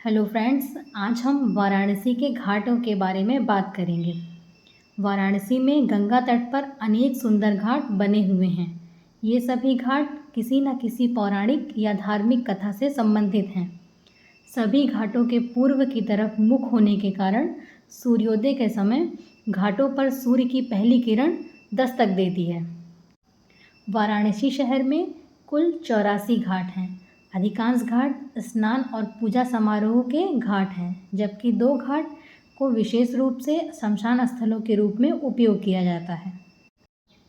Hello friends, आज हम वाराणसी के घाटों के बारे में बात करेंगे। वाराणसी में गंगा तट पर अनेक सुंदर घाट बने हुए हैं। ये सभी घाट किसी न किसी पौराणिक या धार्मिक कथा से संबंधित हैं। सभी घाटों के पूर्व की तरफ मुख होने के कारण सूर्योदय के समय घाटों पर सूर्य की पहली किरण दस्तक देती है। वाराणसी शहर में कुल 84 घाट हैं। अधिकांश घाट स्नान और पूजा समारोह के घाट हैं, जबकि 2 घाट को विशेष रूप से श्मशान स्थलों के रूप में उपयोग किया जाता है।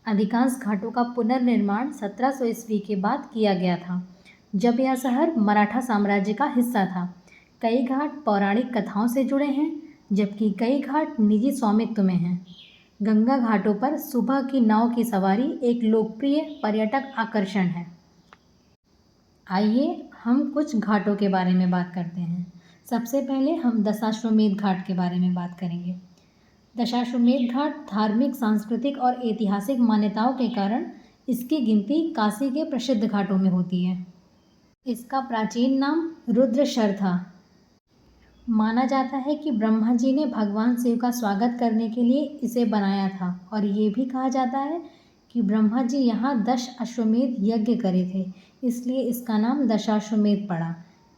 अधिकांश घाटों का पुनर्निर्माण 1700 ईस्वी के बाद किया गया था, जब यह शहर मराठा साम्राज्य का हिस्सा था। कई घाट पौराणिक कथाओं से जुड़े हैं, जबकि कई घाट निजी स्वामित्व में हैं। गंगा घाटों पर सुबह की नाव की सवारी एक लोकप्रिय पर्यटक आकर्षण है। आइए हम कुछ घाटों के बारे में बात करते हैं। सबसे पहले हम दशाश्वमेध घाट के बारे में बात करेंगे। दशाश्वमेध घाट धार्मिक, सांस्कृतिक और ऐतिहासिक मान्यताओं के कारण इसकी गिनती काशी के प्रसिद्ध घाटों में होती है। इसका प्राचीन नाम रुद्रशर था। माना जाता है कि ब्रह्मा जी ने भगवान शिव का स्वागत करने के लिए इसे बनाया था, और ये भी कहा जाता है कि ब्रह्मा जी यहाँ 10 अश्वमेध यज्ञ करे थे, इसलिए इसका नाम दशाश्वमेध पड़ा।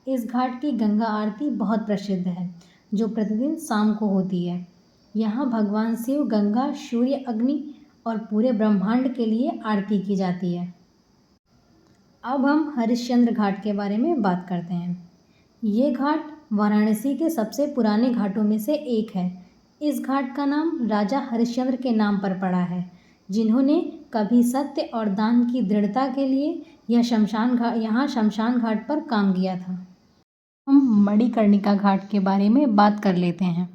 इस घाट की गंगा आरती बहुत प्रसिद्ध है, जो प्रतिदिन शाम को होती है। यहाँ भगवान शिव, गंगा, सूर्य, अग्नि और पूरे ब्रह्मांड के लिए आरती की जाती है। अब हम हरिश्चंद्र घाट के बारे में बात करते हैं। ये घाट वाराणसी के सबसे पुराने घाटों में से एक है। इस घाट का नाम राजा हरिश्चंद्र के नाम पर पड़ा है, जिन्होंने कभी सत्य और दान की दृढ़ता के लिए यहाँ शमशान घाट पर काम किया था। हम मणिकर्णिका घाट के बारे में बात कर लेते हैं।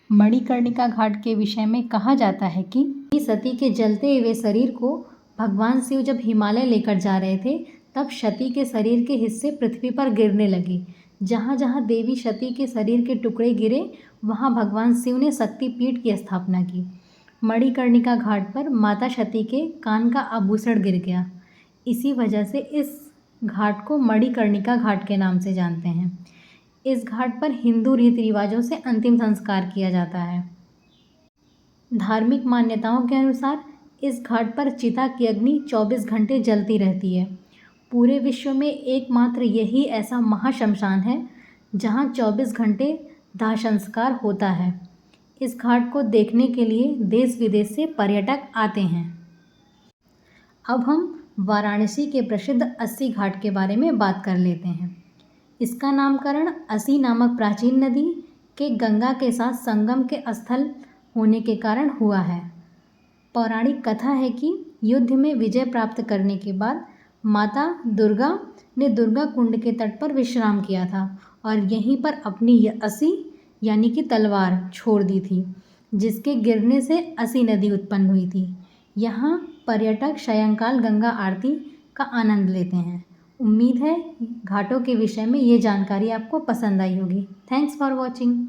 मणिकर्णिका घाट के विषय में कहा जाता है कि सती के जलते हुए शरीर को भगवान शिव जब हिमालय लेकर जा रहे थे, तब सती के शरीर के हिस्से पृथ्वी पर गिरने लगे। जहाँ जहाँ देवी सती के शरीर के टुकड़े गिरे, वहाँ भगवान शिव ने शक्तिपीठ की स्थापना की। मणिकर्णिका घाट पर माता सती के कान का आभूषण गिर गया। इसी वजह से इस घाट को मणिकर्णिका घाट के नाम से जानते हैं। इस घाट पर हिंदू रीति रिवाजों से अंतिम संस्कार किया जाता है। धार्मिक मान्यताओं के अनुसार इस घाट पर चिता की अग्नि 24 घंटे जलती रहती है। पूरे विश्व में एकमात्र यही ऐसा महाश्मशान है जहां 24 घंटे दाह संस्कार होता है। इस घाट को देखने के लिए देश विदेश से पर्यटक आते हैं। अब हम वाराणसी के प्रसिद्ध अस्सी घाट के बारे में बात कर लेते हैं। इसका नामकरण अस्सी नामक प्राचीन नदी के गंगा के साथ संगम के स्थल होने के कारण हुआ है। पौराणिक कथा है कि युद्ध में विजय प्राप्त करने के बाद माता दुर्गा ने दुर्गा कुंड के तट पर विश्राम किया था और यहीं पर अपनी अस्सी यानी कि तलवार छोड़ दी थी, जिसके गिरने से अस्सी नदी उत्पन्न हुई थी। यहाँ पर्यटक सायंकाल गंगा आरती का आनंद लेते हैं। उम्मीद है घाटों के विषय में ये जानकारी आपको पसंद आई होगी। Thanks for watching.